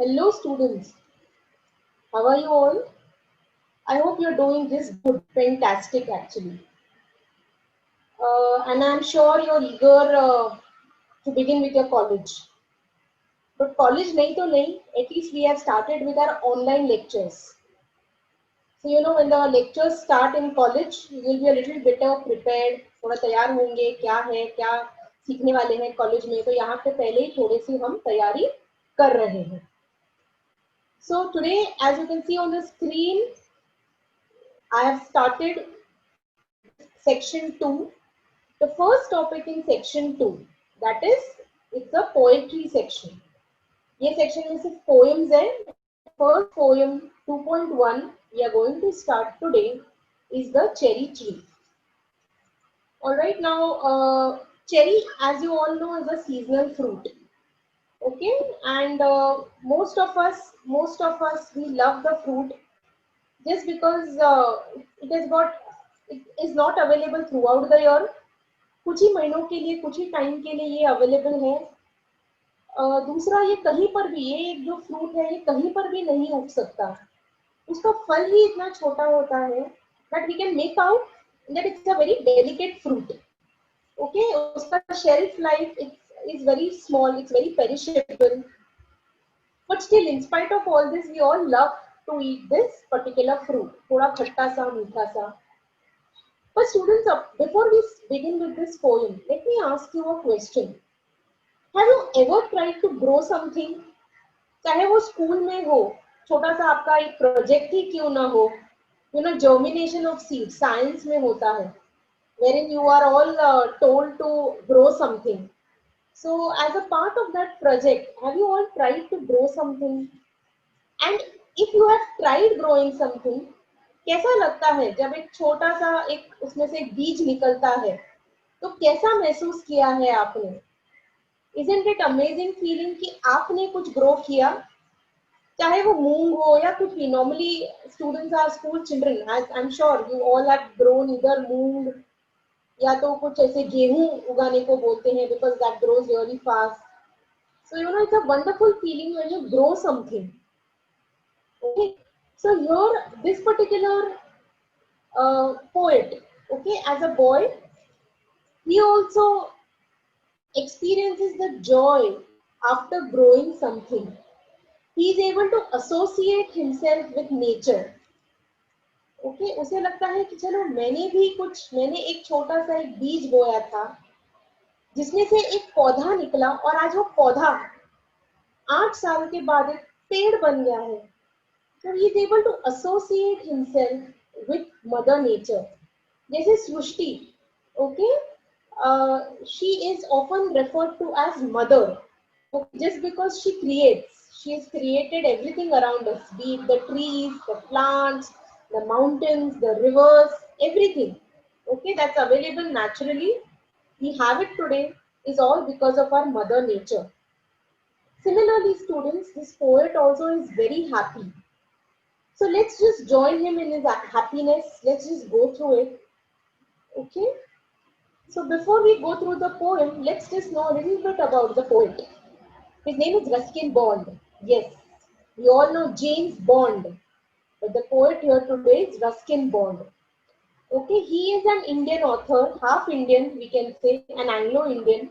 Hello students, how are you all? I hope you're doing just good, fantastic actually. And I'm sure you're eager to begin with your college. But college nahi to nahi, at least we have started with our online lectures. So when the lectures start in college, you will be a little better prepared. थोड़ा तैयार होंगे क्या है क्या सीखने वाले हैं college में तो यहाँ पे पहले ही थोड़ी सी हम तैयारी कर रहे हैं. So today, as you can see on the screen, I have started section 2, the first topic in section 2, that is, it's the poetry section. ये section में सिर्फ poems है. First poem 2.1 we are going to start today is the cherry tree. Alright, now cherry, as you all know, is a seasonal fruit. Okay, and most of us we love the fruit just because it is not available throughout the year. कुछ ही महीनों के लिए कुछ ही time के लिए ये available है. दूसरा ये कहीं पर भी ये एक जो फ्रूट है ये कहीं पर भी नहीं उग सकता. उसका फल ही इतना छोटा होता है that we can make out that it's a very delicate fruit. Okay, उसका shelf life is very small, it's very perishable. But still, in spite of all this, we all love to eat this particular fruit. थोड़ा खट्टा सा मीठा सा. But students, before we begin with this poem, let me ask you a question. Have you ever tried to grow something? चाहे वो school में हो, छोटा सा आपका एक प्रोजेक्ट ही क्यों ना हो, germination of seed, साइंस में होता है, wherein you are all told to grow something. So as a part of that project, have you all tried to grow something? And if you have tried growing something, कैसा लगता है जब एक छोटा सा एक उसमें से एक बीज निकलता है, तो कैसा महसूस किया है आपने? Isn't it amazing feeling कि आपने कुछ ग्रो किया, चाहे वो मूंग हो या कुछ भी. Normally students are school children, as I'm sure you all have grown either मूंग या तो कुछ ऐसे गेहूं उगाने को बोलते हैं because that grows really fast. So it's a wonderful feeling when you grow something. Okay, so here this particular poet, okay, as a boy, he also experiences the joy after growing something. He is able to associate himself with nature. Okay, उसे लगता है कि चलो मैंने एक छोटा सा एक बीज बोया था जिसमें से एक पौधा निकला और आज वो पौधा 8 साल के बाद एक पेड़ बन गया है. So he is able to associate himself with Mother Nature. जैसे सृष्टि, okay, she is often referred to as mother. Okay, just because she has created everything around us, be it the trees, the plants, the mountains, the rivers, everything. Okay, that's available naturally. We have it today is all because of our Mother Nature. Similarly, students, this poet also is very happy. So let's just join him in his happiness. Let's just go through it. Okay. So before we go through the poem, let's just know a little bit about the poet. His name is Ruskin Bond. Yes, we all know James Bond, but the poet here today is Ruskin Bond. Okay, he is an Indian author, half Indian, we can say, an Anglo-Indian.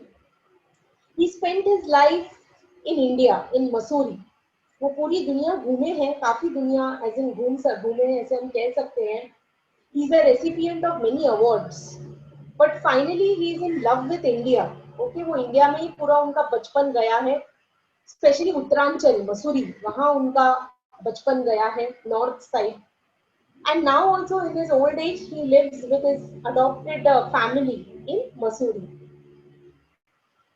He spent his life in India, in Missouri. वो पूरी दुनिया घूमे हैं, काफी दुनिया ऐसे घूमे हैं, ऐसे हम कह सकते हैं. He is a recipient of many awards, but finally he is in love with India. Okay, वो इंडिया में ही पूरा उनका बचपन गया है, स्पेशली उत्तरांचल मसूरी, वहां उनका बचपन गया है, north side. And now also in his old age he lives with his adopted family in Missouri.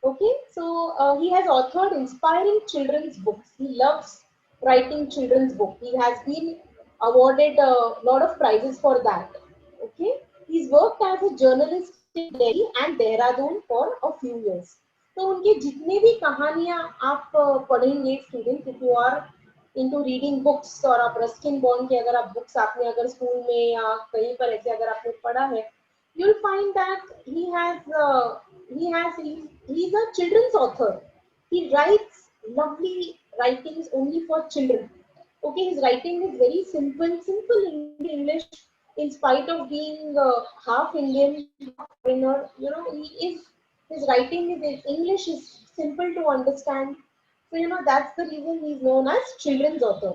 Okay, so he has authored inspiring children's books. He loves writing children's books. He has been awarded a lot of prizes for that. Okay, he's worked as a journalist in Delhi and Dehradun for a few years. तो उनकी जितनी भी कहानियां आप पढ़ेंगे student, if you are into reading books और आप Ruskin bond की अगर आप बुक्स आपने अगर स्कूल में या कहीं पर ऐसे अगर आपने पढ़ा है, you'll find that he's a children's author. He writes lovely writings only for children. Okay, his writing is very simple English. In spite of being half Indian, half foreigner, he is his writing is his English is simple to understand. So that's the reason he's known as children's author.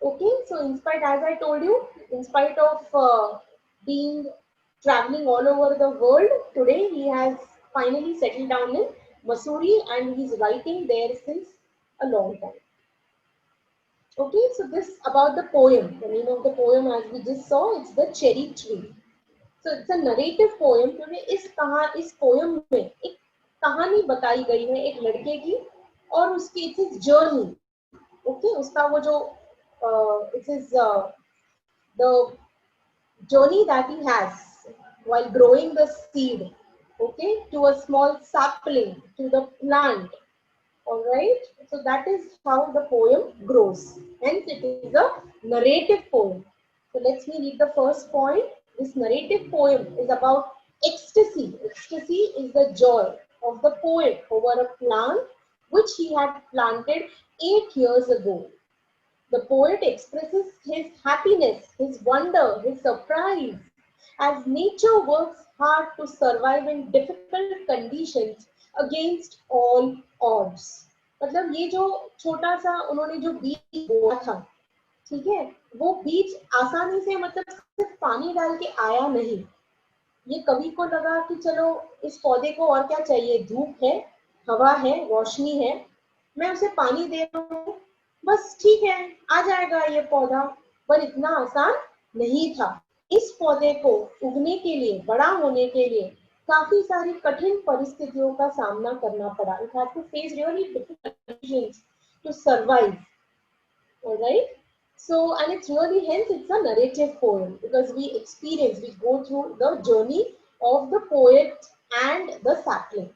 Okay, so in spite, as I told you, in spite of being traveling all over the world, today he has finally settled down in Missouri and he's writing there since a long time. Okay, so this about the poem. The name of the poem, as we just saw, it's the cherry tree. So it's a narrative poem क्योंकि इस poem में एक कहानी बताई गई है एक लड़के की और उसकी it's his journey. Okay, उसका वो जो it is the journey that he has while growing the seed, okay, to a small sapling, to the plant. All right, so that is how the poem grows. Hence, it is a narrative poem. So let's me read the first point. This narrative poem is about ecstasy. Ecstasy is the joy of the poet over a plant which he had planted 8 years ago. The poet expresses his happiness, his wonder, his surprise as nature works hard to survive in difficult conditions against all odds. मतलब ये जो छोटा सा उन्होंने जो बीज बोया था, ठीक है, वो बीज आसानी से मतलब सिर्फ पानी डाल के आया नहीं. ये कवि को लगा कि चलो इस पौधे को और क्या चाहिए, धूप है, हवा है, रोशनी है, मैं उसे पानी दे रहा हूँ, बस ठीक है, आ जाएगा ये पौधा. पर इतना आसान नहीं था. इस पौधे को उगने के लिए, बड़ा होने के लिए काफी सारी कठिन परिस्थितियों का सामना करना पड़ा. It had to face really difficult conditions to survive. All right. So, and it's really hence it's a narrative poem because we go through the journey of the poet and the sapling.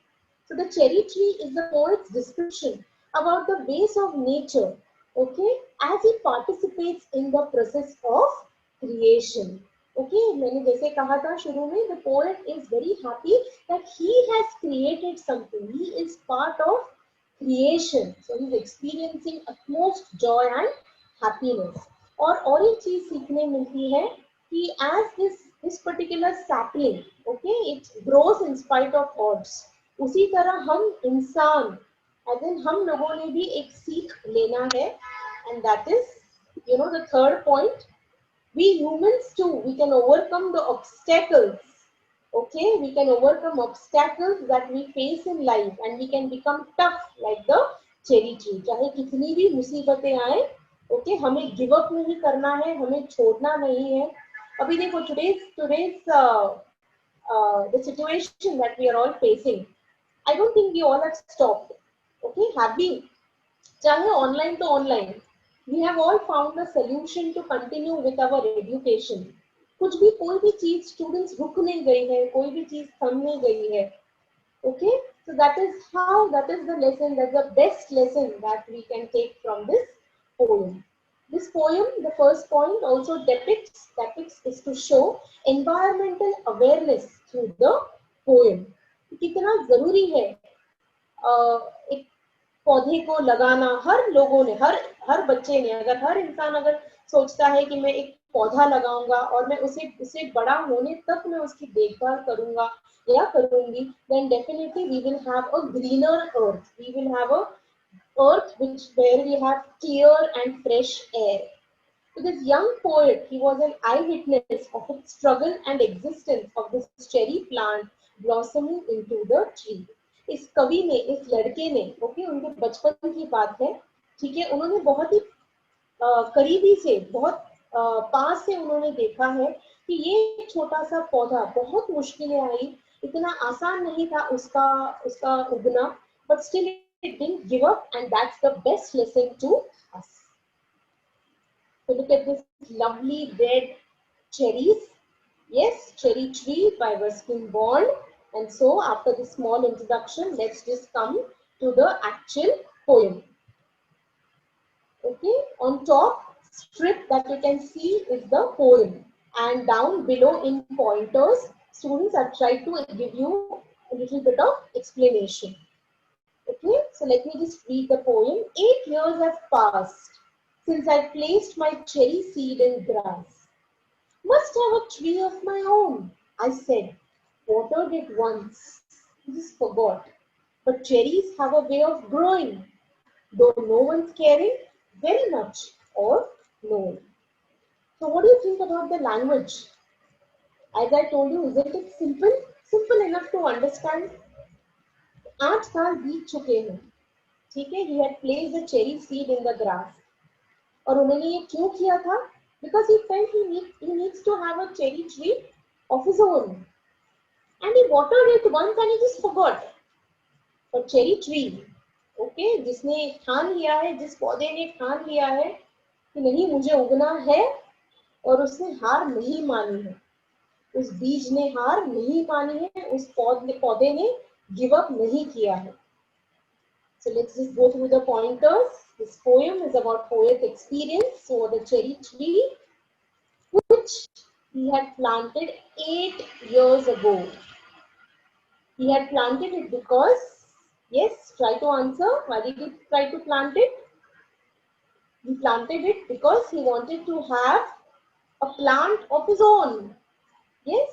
So, the cherry tree is the poet's description about the ways of nature, okay, as he participates in the process of creation. Okay, मैंने जैसे कहा था शुरू में, the poet is very happy that he has created something. He is part of creation. So he's experiencing utmost joy and happiness. और एक चीज सीखने मिलती है कि as this particular sapling, okay, it grows in spite of odds. उसी तरह हम इंसान, as in हम लोगों ने भी एक सीख लेना है, and that is, the third point. We humans too, we can overcome the obstacles. Okay, we can overcome obstacles that we face in life and we can become tough like the cherry tree. चाहे कितनी भी मुसीबतें आए, okay, हमें give up नहीं करना है, हमें छोड़ना नहीं है. अभी देखो today's the situation that we are all facing. I don't think we all have stopped. Okay, have we? चाहे online to online, we have all found a solution to continue with our education. कुछ भी कोई भी चीज students रुक नहीं गई है, कोई भी चीज थम नहीं गई है. Okay, so that is the lesson, that's the best lesson that we can take from this poem. This poem, the first point, also depicts is to show environmental awareness through the poem. कितना जरूरी है एक पौधे को लगाना. हर लोगों ने, हर बच्चे ने, अगर हर इंसान अगर सोचता है कि मैं एक पौधा लगाऊंगा और मैं उसे बड़ा होने तक मैं उसकी देखभाल करूंगा या करूंगी, then definitely we will have a greener earth. We will have a earth where we have clear and fresh air. So this young poet, he was an eyewitness of its struggle and existence of this cherry plant blossoming into the tree. इस कवि ने, इस लड़के ने, okay, उनके बचपन की बात है, ठीक है, उन्होंने बहुत ही करीबी से, बहुत पास से उन्होंने देखा है कि ये छोटा सा पौधा बहुत मुश्किलें आई, इतना आसान नहीं था उसका उगना, but still it didn't give up, and that's the best lesson to us. So look at this lovely red cherries. Yes, Cherry Tree by Ruskin Bond. And so after this small introduction, let's just come to the actual poem. Okay, on top strip that you can see is the poem, and down below in pointers, students have tried to give you a little bit of explanation. Okay, So let me just read the poem. 8 years have passed since I placed my cherry seed in grass. Must have a tree of my own, I said. Watered it once. Just forgot. But cherries have a way of growing, though no one's caring very much or no. So what do you think about the language? As I told you, isn't it simple? Simple enough to understand. 8 साल बीत चुके हैं, ठीक है? He had placed a cherry seed in the grass. और उन्होंने ये क्यों किया था? Because he felt he needs to have a cherry tree of his own. And he watered it once and he just forgot. A cherry tree, okay? जिसने ठान लिया है, जिस पौधे ने ठान लिया है कि नहीं मुझे उगना है और उसने हार नहीं मानी है, उस बीज ने हार नहीं मानी है, उस पौधे ने गिव अप नहीं किया है. So let's just go through the pointers. This poem is about poet's experience. So the cherry tree, which he had planted 8 years ago. He had planted it because, yes, try to answer. Why did he try to plant it? He planted it because he wanted to have a plant of his own. Yes.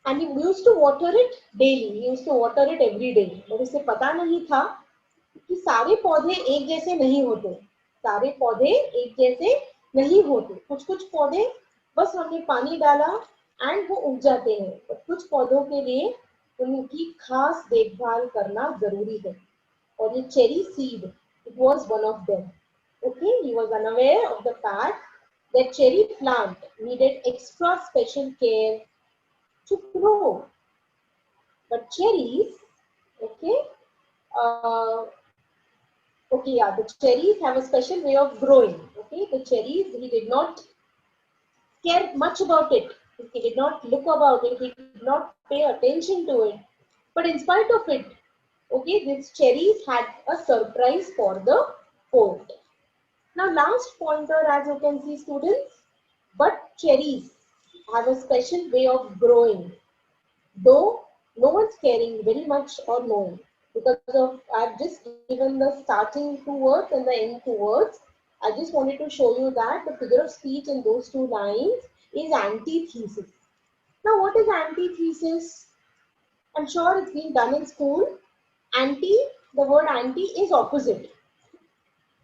And he used to water it daily. He used to water it every day. But उसे पता नहीं था कि सारे पौधे एक जैसे नहीं होते. सारे पौधे एक जैसे नहीं होते. कुछ कुछ पौधे बस हमने पानी डाला एंड वो उग जाते हैं. और कुछ पौधों के लिए उनकी खास देखभाल करना जरूरी है. और ये cherry seed, it was one of them. Okay, he was unaware of the fact that cherry plant needed extra special care to grow. But cherries, okay, uh, okay, yeah, the cherries have a special way of growing. Okay, the cherries, he did not care much about it. He did not look about it. He did not pay attention to it. But in spite of it, okay, these cherries had a surprise for the poet. Now, last pointer, as you can see, students, but cherries have a special way of growing, though no one's caring very much or no. Because of, I've just given the starting two words and the end two words. I just wanted to show you that the figure of speech in those two lines is antithesis. Now, what is antithesis? I'm sure it's been done in school. Anti, the word anti is opposite.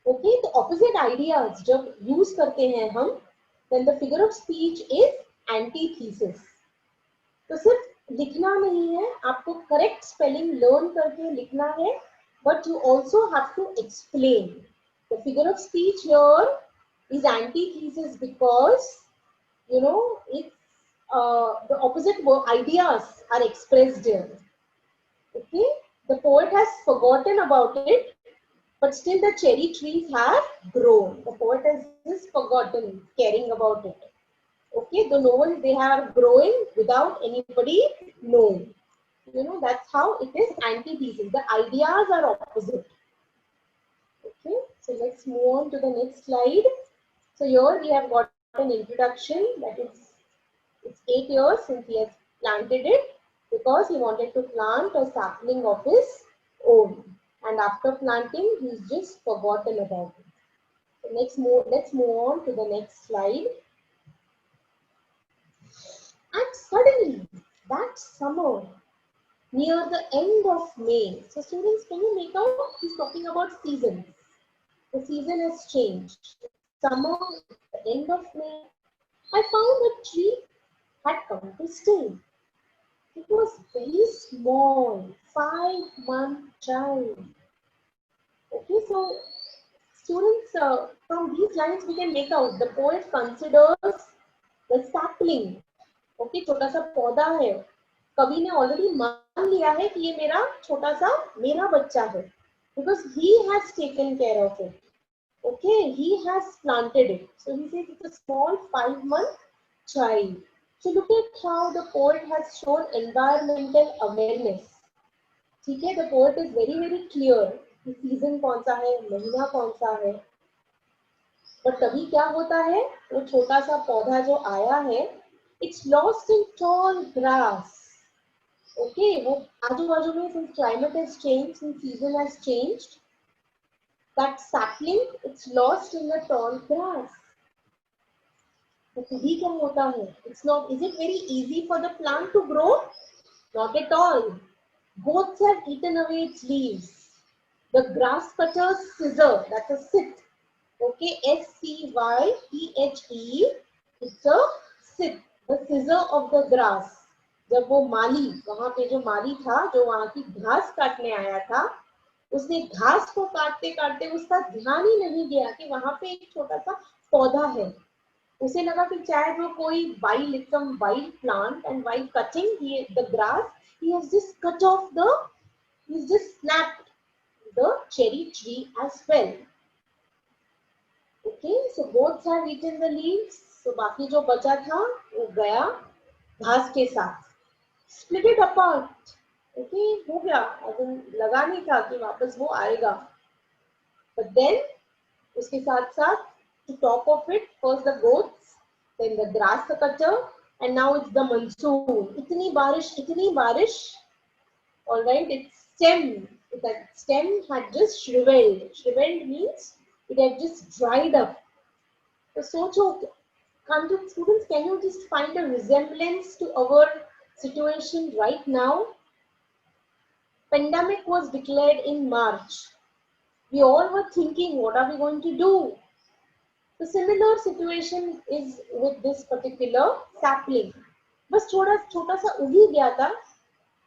Okay, the opposite ideas जब use करते हैं हम, then the figure of speech is antithesis. तो सिर्फ लिखना नहीं है, आपको करेक्ट स्पेलिंग लर्न करके लिखना है, but you also have to explain. The figure of speech here is antithesis because, you know, it's the opposite ideas are expressed here. Okay, the poet has forgotten about it, but still the cherry trees have grown. The poet has just forgotten caring about it. Okay, the novel they are growing without anybody knowing. You know, that's how it is antithesis. The ideas are opposite. Okay, so let's move on to the next slide. So here we have got an introduction, that is, it's 8 years since he has planted it because he wanted to plant a sapling of his own. And after planting, he's just forgotten about it. So let's move on to the next slide. And suddenly, that summer, near the end of May, so students, can you make out? He's talking about seasons. The season has changed. Summer, the end of May, I found a tree had come to stay. It was very small, 5-month child. Okay, so students, from these lines we can make out the poet considers the sapling. Okay, छोटा सा पौधा है. कवि ने already मान लिया है कि ये मेरा बच्चा है, because he has taken care of it. Okay, he has planted it. So he says it's a small 5-month child. So look at how the poet has shown environmental awareness. ठीक है, the poet is very very clear कि season कौन सा है, महीना कौन सा है. But तभी क्या होता है, वो छोटा सा पौधा जो आया है, it's lost in tall grass. Okay, वो आजू बाजू में since climate has changed, since season has changed, that sapling it's lost in the tall grass. तो तभी क्या होता है? It's not. Is it very easy for the plant to grow? Not at all. Goats have eaten away its leaves. The grass cutter's scissor, that's a sit. Okay, Scythe. It's a sit. The scissor of the grass. जब वो माली वहां पे जो माली था जो वहां की घास काटने आया था उसने घास को काटते काटते उसका ध्यान ही नहीं गया कि वहां पे एक छोटा सा पौधा है उसे लगा कि शायद वो कोई wild plant and while cutting the grass he has just cut off the he's just snapped the cherry tree as well. Okay, so both have eaten the leaves. So बाकी जो बचा था वो गया घास के साथ. Split it apart. Okay, हो गया. अगर लगा नहीं था कि वापस वो आएगा. But then उसके साथ साथ to top of it first the goats, then the grass cutter, and now it's the monsoon. इतनी बारिश. All right, its stem had just shriveled. Shriveled means it had just dried up. So सोचो, students, can you just find a resemblance to our situation right now? Pandemic was declared in March. We all were thinking, what are we going to do? The similar situation is with this particular sapling. बस थोड़ा छोटा सा उग ही गया था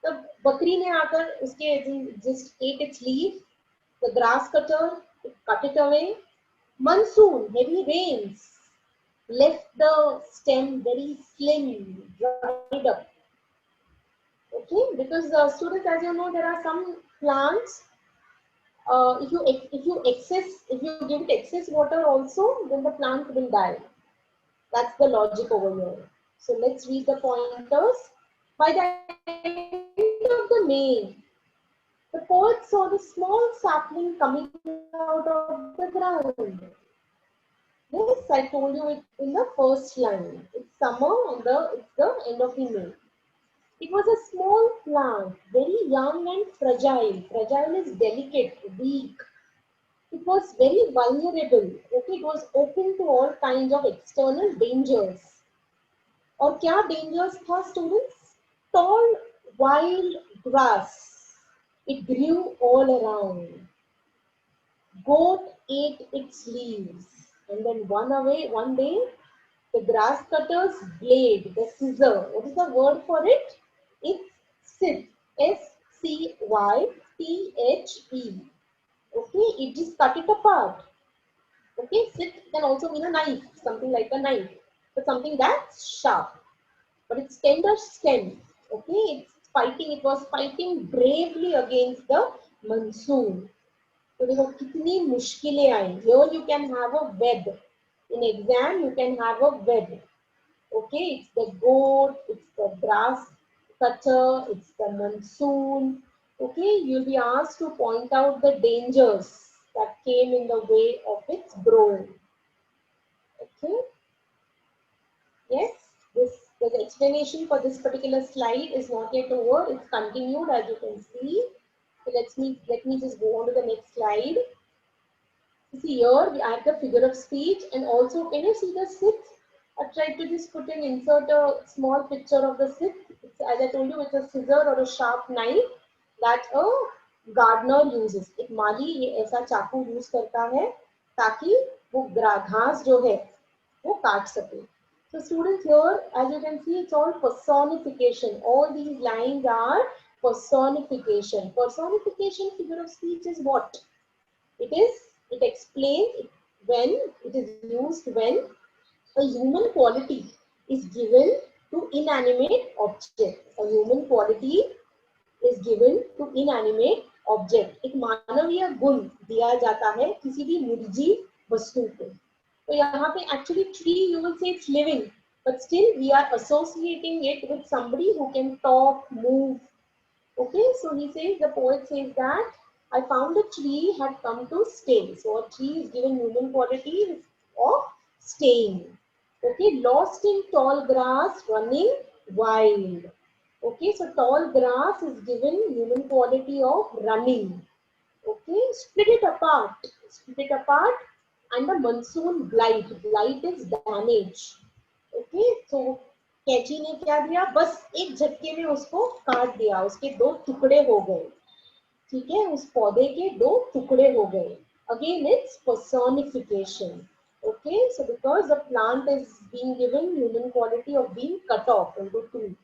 तब बकरी ने आकर उसके just ate its leaf. The grass cutter cut it away. Monsoon, heavy rains left the stem very slim, dried up. Okay, because students, as you know, there are some plants. If you give it excess water also, then the plant will die. That's the logic over here. So let's read the pointers. By the end of the May, the poet saw the small sapling coming out of the ground. Yes, I told you it in the first line. It's summer and it's the end of the May. It was a small plant, very young and fragile. Fragile is delicate, weak. It was very vulnerable. Okay, it was open to all kinds of external dangers. और क्या dangers था students? Tall wild grass. It grew all around. Goat ate its leaves. And then one day, the grass cutter's blade, the scissor, what is the word for it? It's scythe. Scythe. Okay, it just cut it apart. Okay, scythe can also mean a knife, something like a knife, but something that's sharp. But it's tender stem. Okay, it was fighting bravely against the monsoon. तो देखो कितनी मुश्किलें आई. Here you can have a web. In exam you can have a web. Okay, it's the goat, it's the grass cutter, it's the monsoon. Okay, you'll be asked to point out the dangers that came in the way of its growth. Okay, yes, the explanation for this particular slide is not yet over. It's continued as you can see. So let me just go on to the next slide. See here we add the figure of speech and also can you see the sixth? I tried to just insert a small picture of the sixth. As I told you, it's a scissor or a sharp knife that a gardener uses. एक माली ये ऐसा चाकू use करता है ताकि वो घास जो है वो काट सके. So students here, as you can see, it's all personification. All these lines are personification. Personification figure of speech is what? It explains when it is used when a human quality is given to inanimate object. A human quality is given to inanimate object. एक मानवीय गुण दिया जाता है किसी भी निर्जीव वस्तु को. तो यहाँ पे actually tree you will say it's living, but still we are associating it with somebody who can talk, move. Okay, so the poet says that I found a tree had come to stay. So a tree is given human quality of staying. Okay, lost in tall grass, running wild. Okay, so tall grass is given human quality of running. Okay, split it apart. Split it apart under monsoon blight. Blight is damage. Okay, so कैची ने क्या दिया, बस एक झटके में उसको काट दिया, उसके दो टुकड़े हो गए. ठीक है, उस पौधे के दो टुकड़े हो गए. Again, it's personification. Okay, so because the plant is being given human quality of being cut off into two.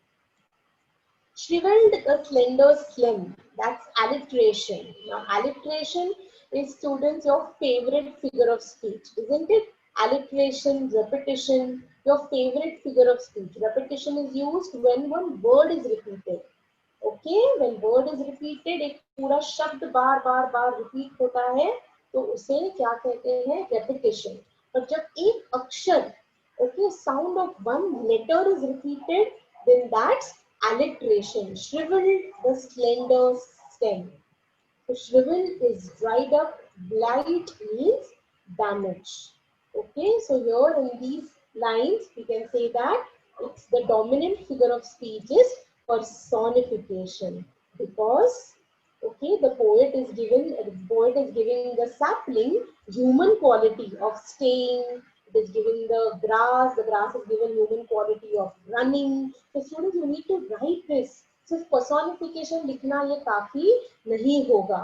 Shriveled the slender slim. That's alliteration. Now, alliteration is, students, your favorite figure of speech, isn't it? Alliteration, repetition, your favorite figure of speech. Repetition is used when one word is repeated. Okay, when word is repeated, एक पूरा शब्द बार बार बार repeat होता है, तो उसे क्या कहते हैं? Repetition. पर जब एक अक्षर, okay, sound of one letter is repeated, then that's alliteration. Shriveled the slender stem. So shrivel is dried up, blight means damage. Okay, so here in these lines we can say that it's the dominant figure of speech is personification, because okay, the poet is giving the sapling human quality of staying. It is giving the grass is given human quality of running. So students, you need to write this. सिर्फ personification लिखना ये काफी नहीं होगा.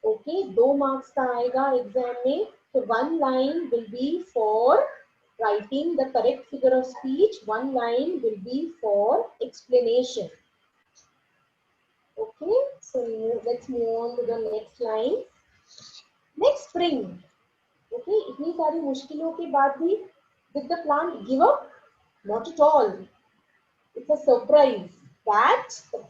Okay, 2 marks का आएगा exam में. तो 1 line will be for writing the correct figure of speech, 1 line will be for explanation. Okay, so let's move on to the next line. Next spring. Okay, इतनी सारी मुश्किलों के बाद भी did the plant give up? Not at all. It's a surprise that the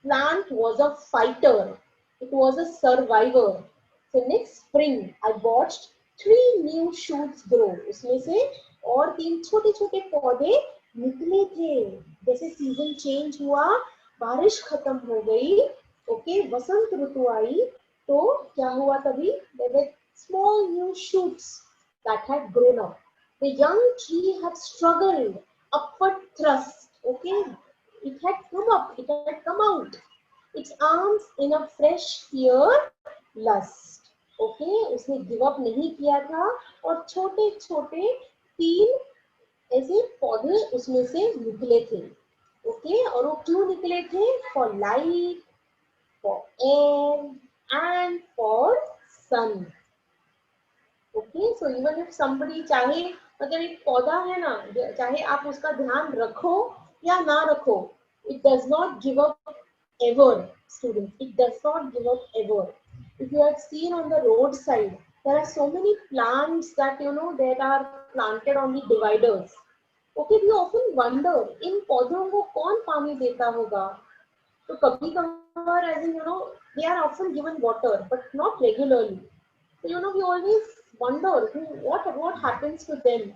plant was a fighter. It was a survivor. So next spring, I watched 3 new shoots grow. उसमें से और 3 छोटे छोटे पौधे निकले थे. जैसे सीजन चेंज हुआ, बारिश खत्म हो गई, ओके, वसंत ऋतु आई, तो क्या हुआ तभी? There were small new shoots that had grown up. The young tree had struggled, upward thrust. Okay, it had come up, it had come out. Its arms in a fresh fear lust. Okay, उसने give up नहीं किया था और छोटे छोटे 3 ऐसे पौधे उसमें से निकले थे. ओके, और वो क्यों निकले थे? For light, for air and for sun. Okay, so even if somebody चाहे, मतलब एक पौधा है ना, चाहे आप उसका ध्यान रखो या ना रखो, it does not give up ever, students. It does not give up ever. If you have seen on the roadside, there are so many plants that that are planted on the dividers. Okay, we often wonder इन पौधों को कौन पानी देता होगा. तो कभी कभार, as in they are often given water but not regularly. So we always wonder what happens to them.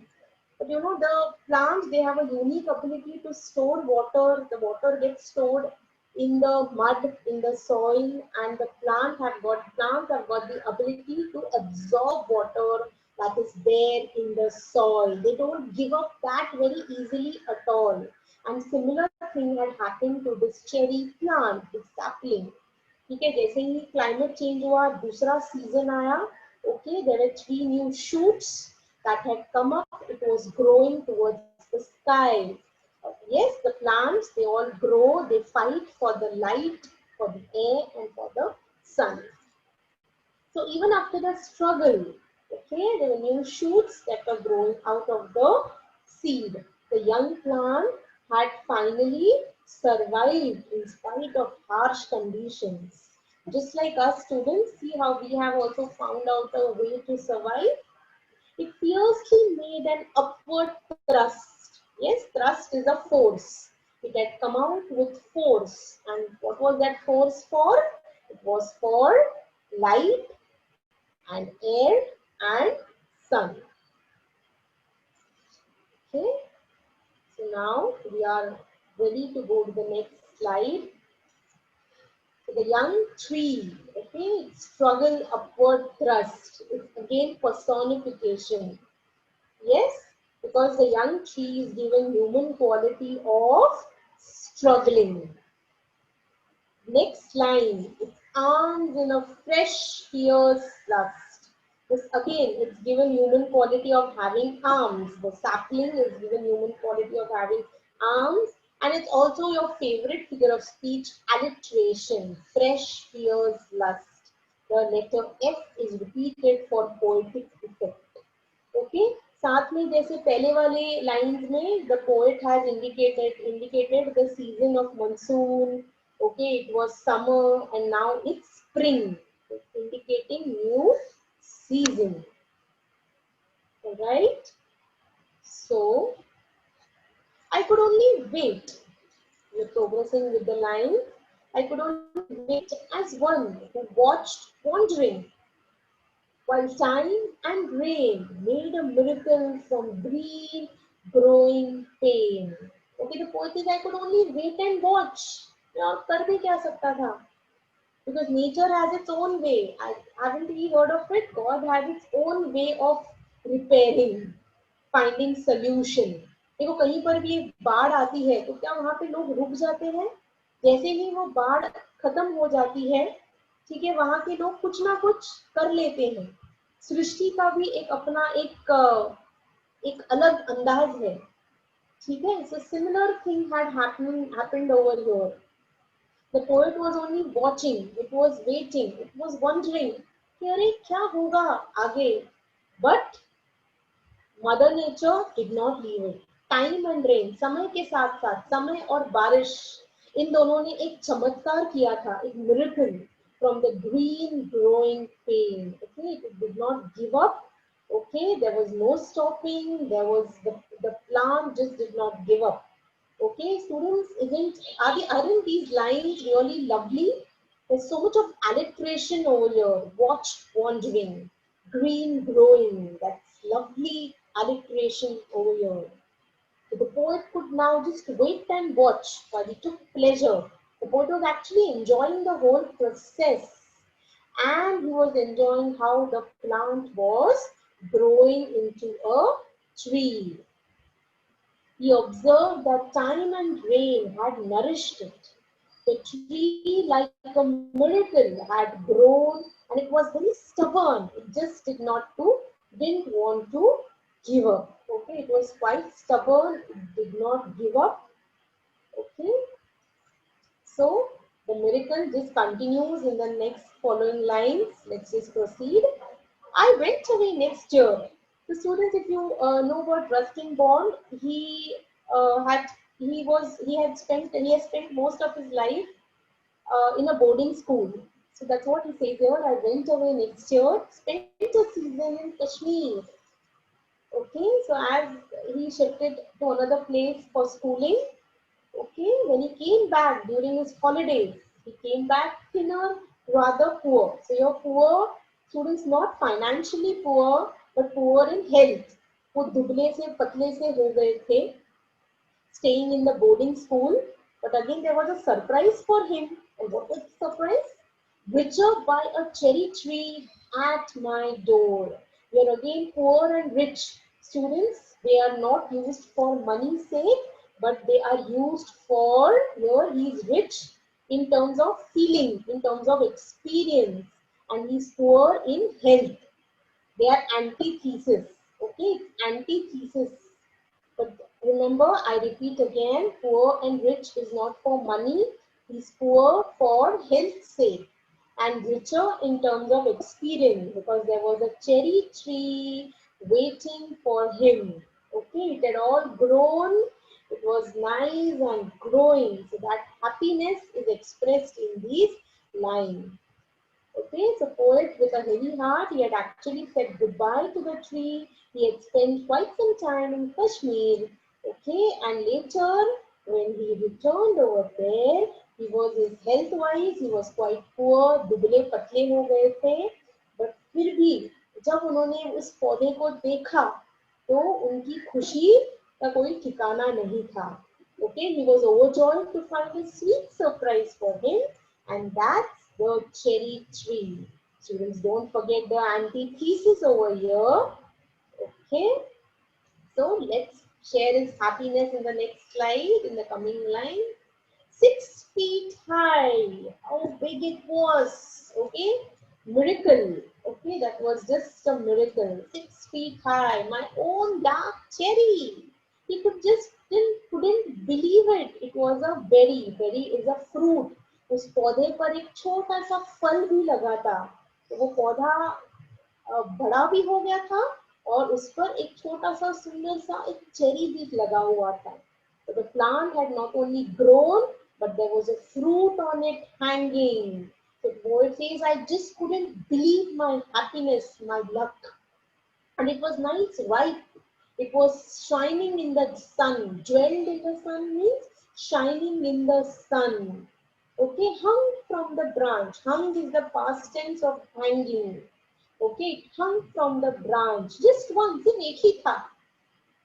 But the plants, they have a unique ability to store water. The water gets stored in the mud, in the soil, and the plants have got the ability to absorb water that is there in the soil. They don't give up that very easily at all. And similar thing had happened to this cherry plant, this sapling. ठीक है, जैसे ही climate change हुआ, दूसरा season आया, okay, there were 3 new shoots that had come up. It was growing towards the sky. Yes, the plants, they all grow, they fight for the light, for the air, and for the sun. So even after the struggle, okay, there were new shoots that were growing out of the seed. The young plant had finally survived in spite of harsh conditions. Just like us students, see how we have also found out a way to survive. It fiercely made an upward thrust. Yes, thrust is a force. It had come out with force. And what was that force for? It was for light and air and sun. Okay, so now we are ready to go to the next slide. So the young tree, okay, struggle upward thrust. It's again personification. Yes, because the young tree is given human quality of struggling. Next line, its arms in a fresh, fierce lust. This again, it's given human quality of having arms. The sapling is given human quality of having arms, and it's also your favorite figure of speech, alliteration, fresh, fierce lust. The letter F is repeated for poetic effect. Okay साथ में जैसे पहले वाले lines में the poet has indicated the season of monsoon. Okay, it was summer and now it's spring, indicating new season. All right, so I could only wait. We're progressing with the line. I could only wait as one who watched wondering while time and rain made a miracle from green growing pain. Okay, the poet is I could only wait and watch. और कर भी क्या सकता था? Because nature has its own way. Haven't we heard of it? God has its own way of repairing, finding solution. देखो कहीं पर भी एक बाढ़ आती है तो क्या वहां पे लोग रुक जाते हैं? जैसे ही वो बाढ़ खत्म हो जाती है, ठीक है, वहां के लोग कुछ ना कुछ कर लेते हैं. सृष्टि का भी एक अपना एक अलग अंदाज है. ठीक है, so similar thing had happened over here. The poet was only watching, it was waiting, it was wondering कि अरे क्या होगा आगे. But Mother Nature did not leave it. Time and rain, समय के साथ साथ समय और बारिश, इन दोनों ने एक चमत्कार किया था, एक miracle from the green growing pain. Okay, it did not give up. Okay, there was no stopping. There was the plant just did not give up. Okay, students, aren't these lines really lovely? There's so much of alliteration over here. Watch wandering, green growing. That's lovely alliteration over here. So the poet could now just wait and watch while he took pleasure. The poet was actually enjoying the whole process, and he was enjoying how the plant was growing into a tree. He observed that time and rain had nourished it. The tree, like a miracle, had grown and it was very stubborn. It just didn't want to give up. Okay, it was quite stubborn. It did not give up. Okay, so the miracle just continues in the next following lines. Let's just proceed. I went away next year. The students, if you know about Ruskin Bond, had he has spent most of his life in a boarding school. So that's what he says here. I went away next year, spent a season in Kashmir. Okay, so as he shifted to another place for schooling, okay, when he came back during his holidays, he came back thinner, rather poor. So you're poor, students not financially poor, but poor in health. वो दुबले से पतले से हो गए थे, staying in the boarding school. But again, there was a surprise for him. And what was the surprise? Richer by a cherry tree at my door. We are again poor and rich. Students, they are not used for money's sake, but they are used for, here he is rich in terms of feeling, in terms of experience, and he is poor in health. They are antithesis. Okay, antithesis. But remember, I repeat again, poor and rich is not for money. He's poor for health's sake and richer in terms of experience because there was a cherry tree waiting for him. Okay, it had all grown. It was nice and growing. So that happiness is expressed in these lines. Okay, so poet with a heavy heart, he had actually said goodbye to the tree. He had spent quite some time in Kashmir. Okay, and later when he returned over there, he was his health wise, he was quite poor, दुबले पतले हो गए थे. But फिर भी जब उन्होंने उस पौधे को देखा, तो उनकी खुशी का कोई ठिकाना नहीं था. Okay, he was overjoyed to find a sweet surprise for him, and that's the cherry tree. Students, don't forget the antithesis over here. Okay, so let's share his happiness in the next slide, in the coming line. 6 feet high. How big it was. Okay. Miracle. Okay. That was just a miracle. 6 feet high. My own dark cherry. He could just couldn't believe it. It was a berry. Berry is a fruit. उस पौधे पर एक छोटा सा फल भी लगा था. तो वो पौधा बड़ा भी हो गया था और उस पर एक छोटा सा सुंदर सा एक चेरी भी लगा हुआ था. So the plant had not only grown, but there was a fruit on it hanging. So the poet says, I just couldn't believe my happiness, my luck. And it was nice, ripe. It was shining in the sun. Dwelled in the sun means shining in the sun. Okay, hung from the branch. Hung is the past tense of hanging. Okay, it hung from the branch. Just one, सिर्फ एक ही था.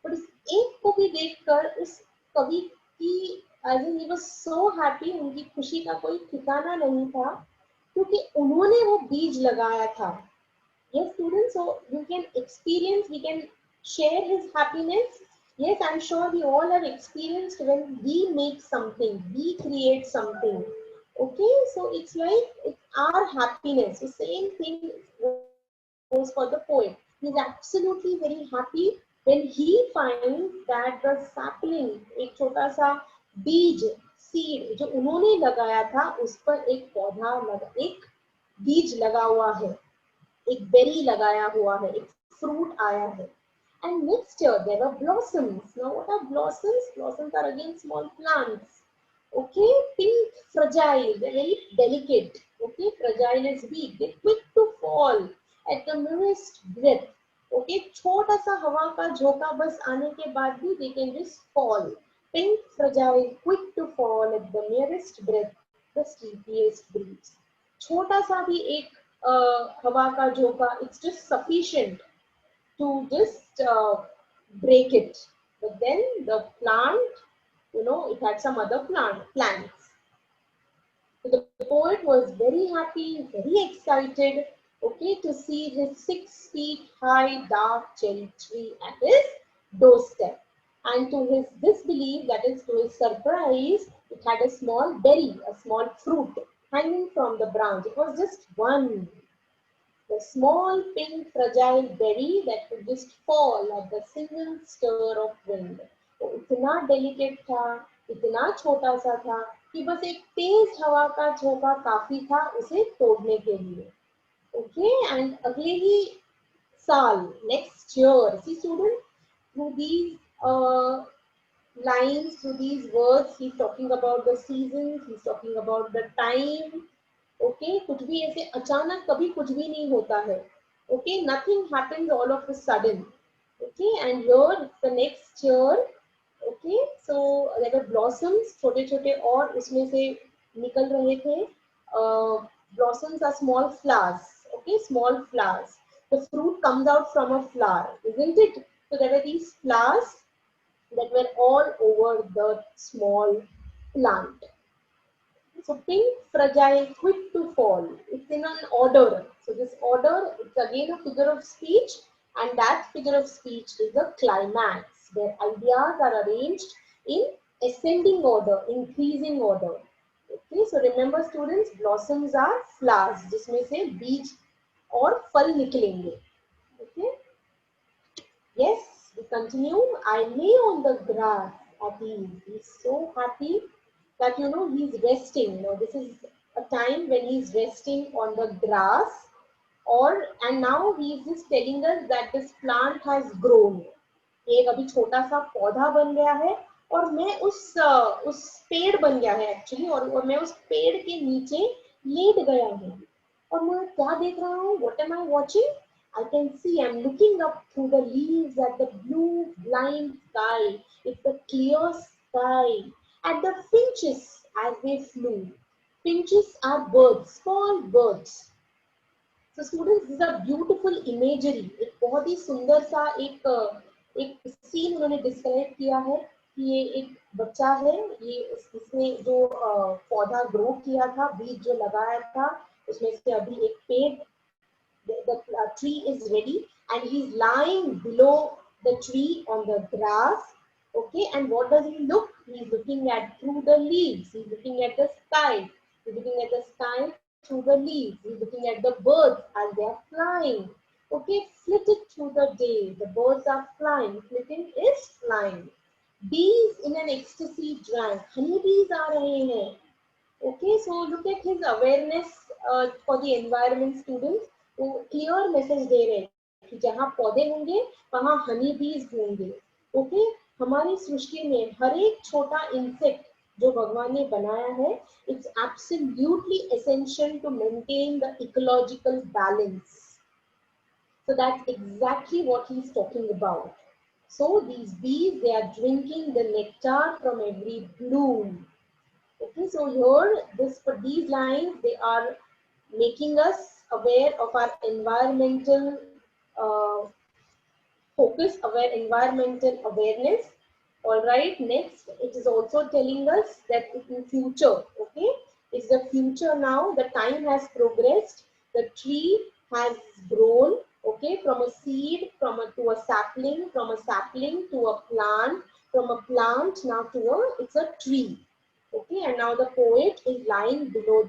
But उस एक को भी देखकर उस कवि की as in he was so happy, उनकी खुशी का कोई ठिकाना नहीं था क्योंकि उन्होंने वो बीज लगाया था. Yes, students, so you can experience, we can share his happiness. Yes, I'm sure we all have experienced when we make something, we create something. Okay, so it's like it's our happiness. The same thing goes for the poet. He's absolutely very happy when he finds that the sapling, एक छोटा सा बीज, seed जो उन्होंने लगाया था उस पर एक पौधा लगा, एक बीज लगा हुआ है, एक बेरी लगाया हुआ है, एक फ्रूट आया है. And next year there were blossoms. Now what are blossoms? Blossoms are again small plants. Okay, pink, fragile, they're very delicate. Okay, fragile is weak, they're quick to fall at the merest breath. Okay, छोटा सा हवा का झोंका बस आने के बाद भी they can just fall. Pink, fragile, quick to fall at the merest breath, the sleepiest breeze. छोटा सा भी एक हवा का झोंका, it's just sufficient to just break it. But then the plant, it had some other plants. So the poet was very happy, very excited, okay, to see his 6 feet high dark cherry tree at his doorstep. And to his disbelief, that is to his surprise, it had a small berry, a small fruit hanging from the branch. It was just one, the small pink fragile berry that could just fall at the single stir of wind. वो इतना delicate था, इतना छोटा सा था कि बस एक तेज हवा का झोंका काफी था उसे तोड़ने के लिए. Okay, and अगले ही साल, next year, see students, through these lines, through these words, he's talking about the seasons, he's talking about the time. Okay, कुछ भी ऐसे अचानक कभी कुछ भी नहीं होता है. Okay, nothing happens all of a sudden. Okay, and here the next year, okay, so there were blossoms, छोटे छोटे और उसमें से निकल रहे थे. Blossoms are small flowers. Okay, small flowers. The fruit comes out from a flower, isn't it? So there were these flowers that were all over the small plant. So pink, fragile, quick to fall. It's in an order. So this order, it's again a figure of speech, and that figure of speech is a climax where ideas are arranged in ascending order, increasing order. Okay, so remember students, blossoms are flowers जिसमें से बीज और फल निकलेंगे. Okay. Yes, we continue. I lay on the grass at ease. He's so happy that he's resting. This is a time when he's resting on the grass, and now he's just telling us that this plant has grown. एक अभी छोटा सा पौधा बन गया है और मैं उस पेड़ बन गया है एक्चुअली, और मैं उस पेड़ के नीचे लेट गया हूँ. और मैं क्या देख रहा हूँ? What am I watching? I can see, I'm looking up through the leaves at the blue blind sky. It's the clear sky. At the finches as they flew. Finches are birds, small birds. So students, this is a beautiful imagery. एक बहुत ही सुंदर सा एक scene उन्होंने describe किया है कि ये एक बच्चा है, ये इसने जो पौधा ग्रो किया था, बीज जो लगाया था, उसमें से अभी एक पेड़, the tree is ready, and he's lying below the tree on the grass, Okay, and what does he look? He's looking at through the leaves. He's looking at the sky. He's looking at the sky through the leaves. He's looking at the birds as they are flying. Okay, flitted through the day. The birds are flying. Flitting is flying. Bees in an ecstasy drank. Honeybees are rahe hain. Okay, so look at his awareness for the environment students. वो clear message दे रहे हैं कि जहाँ पौधे होंगे वहाँ हनी बीज होंगे. ओके, हमारी सृष्टि में हर एक छोटा इंसेक्ट जो भगवान ने बनाया है, it's absolutely essential to maintain the ecological balance. So that's exactly what he's talking about. So these bees, they are drinking the nectar from every bloom. Okay, so here this for these lines they are making us aware of our environmental uh, focus, aware environmental awareness. All right, next it is also telling us that in future, okay, it's the future now. The time has progressed. The tree has grown, okay, from a seed, to a sapling, from a sapling to a plant, from a plant now to a it's a tree. Okay, and now the poet is lying below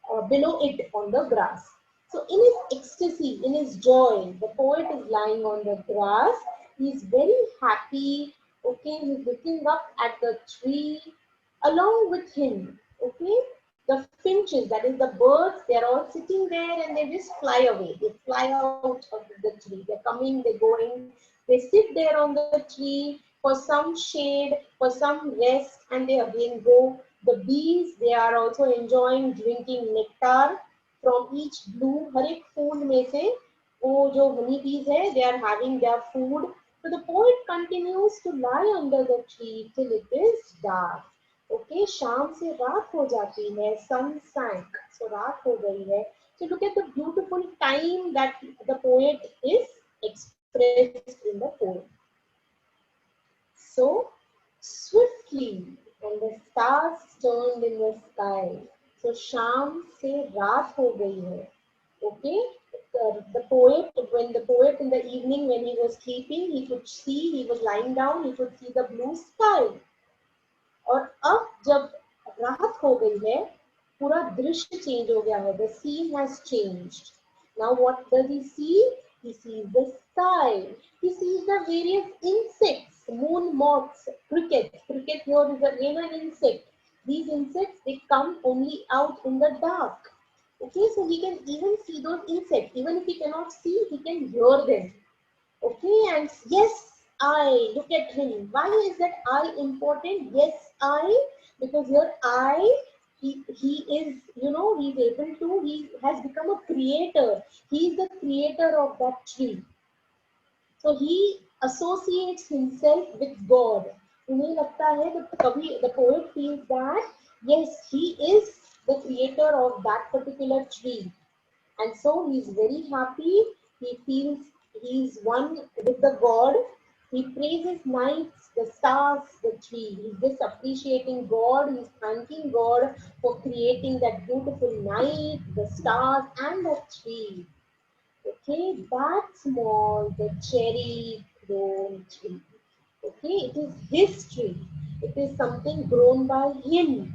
it on the grass. So in his ecstasy, in his joy, the poet is lying on the grass. He's very happy. Okay, he's looking up at the tree along with him. Okay, the finches, that is the birds, they're all sitting there and they just fly away. They fly out of the tree. They're coming, they're going. They sit there on the tree for some shade, for some rest, and they again go. The bees, they are also enjoying drinking nectar from each bloom. हर एक फूल में से वो जो honey bees है, they are having their food. So the poet continues to lie under the tree till it is dark. Okay, शाम से रात हो जाती है. Sun sank, so रात हो गई है. So look at the beautiful time that the poet is expressed in the poem. So swiftly, and the stars turned in the sky. So शाम से रात हो गई है. Okay, the poet, when the poet in the evening when he was sleeping, he could see, he was lying down, he could see the blue sky. और अब जब रात हो गई है, पूरा दृश्य चेंज हो गया है. The scene has changed. Now what does he see? He sees the sky. He sees the various insects, moon moths, crickets. Cricket here is again an insect. These insects, they come only out in the dark. Okay, so he can even see those insects. Even if he cannot see, he can hear them. Okay, and yes, I, look at him. Why is that I important? Yes, I, because here I, he is, he's able to, he has become a creator. He is the creator of that tree. So he associates himself with God. उन्हें लगता है कि कभी the poet feels that yes, he is the creator of that particular tree. And so he's very happy. He feels he's one with the God. He praises nights, the stars, the tree. He's just appreciating God. He's thanking God for creating that beautiful night, the stars, and the tree. Okay, that small, the cherry grown tree. Okay, it is his tree. It is something grown by him.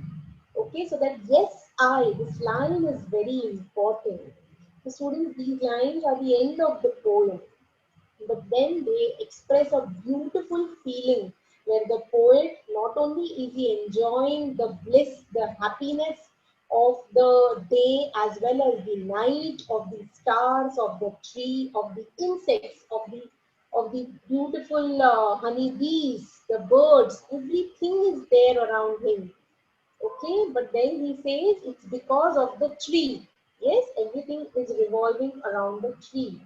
Okay, so that yes, I, this line is very important. So students, these lines are the end of the poem, but then they express a beautiful feeling where the poet not only is he enjoying the bliss, the happiness of the day as well as the night, of the stars, of the tree, of the insects, of the beautiful honey bees, the birds, everything is there around him. Okay, but then he says it's because of the tree. Yes, everything is revolving around the tree.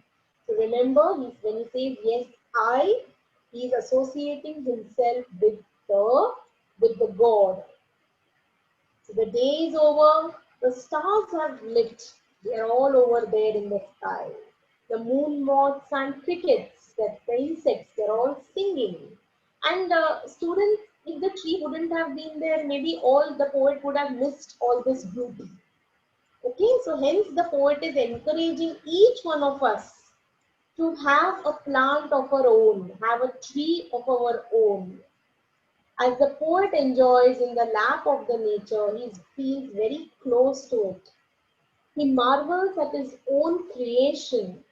So remember, when he says yes, I, he is associating himself with the God. So the day is over, the stars have lit. They are all over there in the sky. The moon moths and crickets, that's the insects, they're all singing. And students, if the tree wouldn't have been there, maybe all the poet would have missed all this beauty. Okay, so hence the poet is encouraging each one of us. to have a plant of our own, have a tree of our own. As the poet enjoys in the lap of the nature, he feels very close to it. He marvels at his own creation.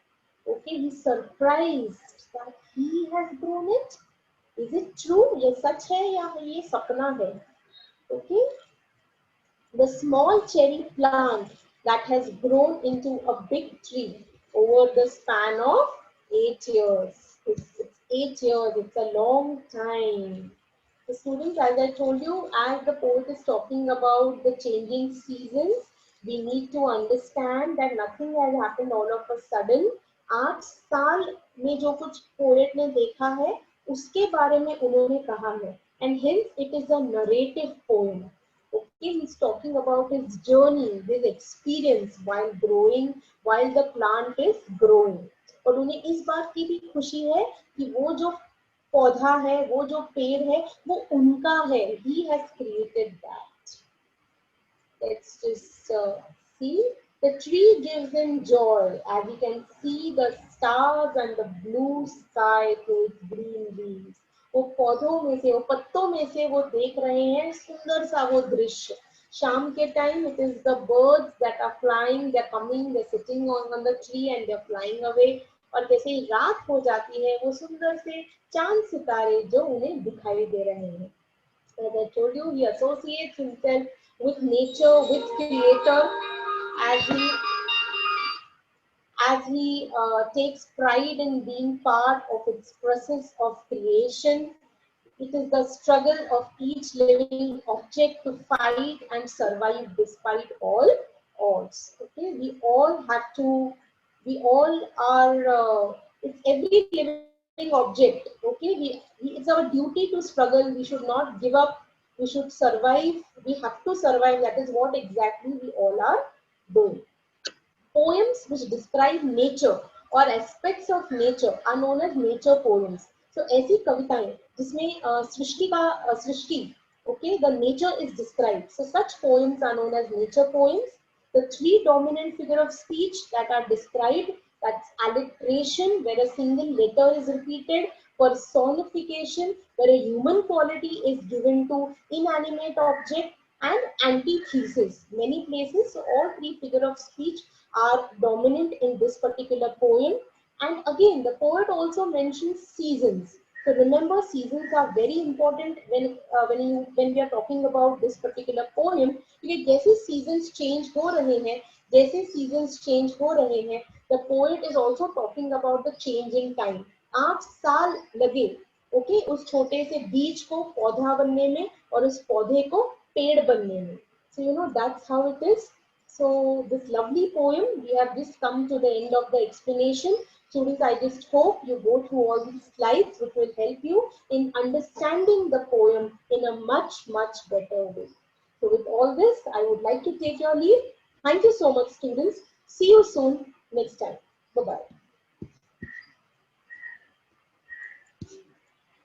Okay, he's surprised that he has grown it. Is it true? ये सच है या ये सपना है? Okay, the small cherry plant that has grown into a big tree over the span of 8 years. It's 8 years, it's a long time. The students, as I told you, as the poet is talking about the changing seasons, we need to understand that nothing has happened all of a sudden. 8 साल में जो कुछ poet ने देखा है उसके बारे में उन्होंने कहा है, and hence it is a narrative poem. Okay, he's talking about his journey, his experience while growing, while the plant is growing. और उन्हें इस बात की भी खुशी है कि वो जो पौधा है, वो जो पेड़ है, वो उनका है. He has created that. Let's just see. The tree gives him joy as he can see the stars and the blue sky through its green leaves. वो पौधों में से, वो पत्तों में से वो देख रहे हैं सुंदर सा वो दृश्य. शाम के time it is the birds that are flying, they're coming, they're sitting on the tree and they're flying away. और जैसे ही रात हो जाती है वो सुंदर से चांद सितारे जो उन्हें दिखाई दे रहे हैं. As I told you, he associates himself with nature, with creator, as he takes pride in being part of its process of creation. It is the struggle of each living object to fight and survive despite all odds. Okay, we all are, it's every living object. Okay, it's our duty to struggle. We should not give up. We should survive. We have to survive. That is what exactly we all are doing. Poems which describe nature or aspects of nature are known as nature poems. So ऐसी कविताएं जिसमें सृष्टि, okay, the nature is described. So such poems are known as nature poems. The three dominant figure of speech that are described, that's alliteration, where a single letter is repeated; personification, where a human quality is given to inanimate object; and antithesis. Many places, so all three figure of speech are dominant in this particular poem. And again, the poet also mentions seasons. So remember, seasons are very important when we are talking about this particular poem. क्योंकि जैसे seasons change हो रहे हैं, जैसे seasons change हो रहे हैं, the poet is also talking about the changing time. 8 साल लगे, ओके, उस छोटे से बीज को पौधा बनने में और उस पौधे को पेड़ बनने में. So you know that's how it is. So this lovely poem, we have just come to the end of the explanation. Students, I just hope you go through all these slides which will help you in understanding the poem in a much, much better way. So with all this, I would like to take your leave. Thank you so much, students. See you soon next time. Bye-bye.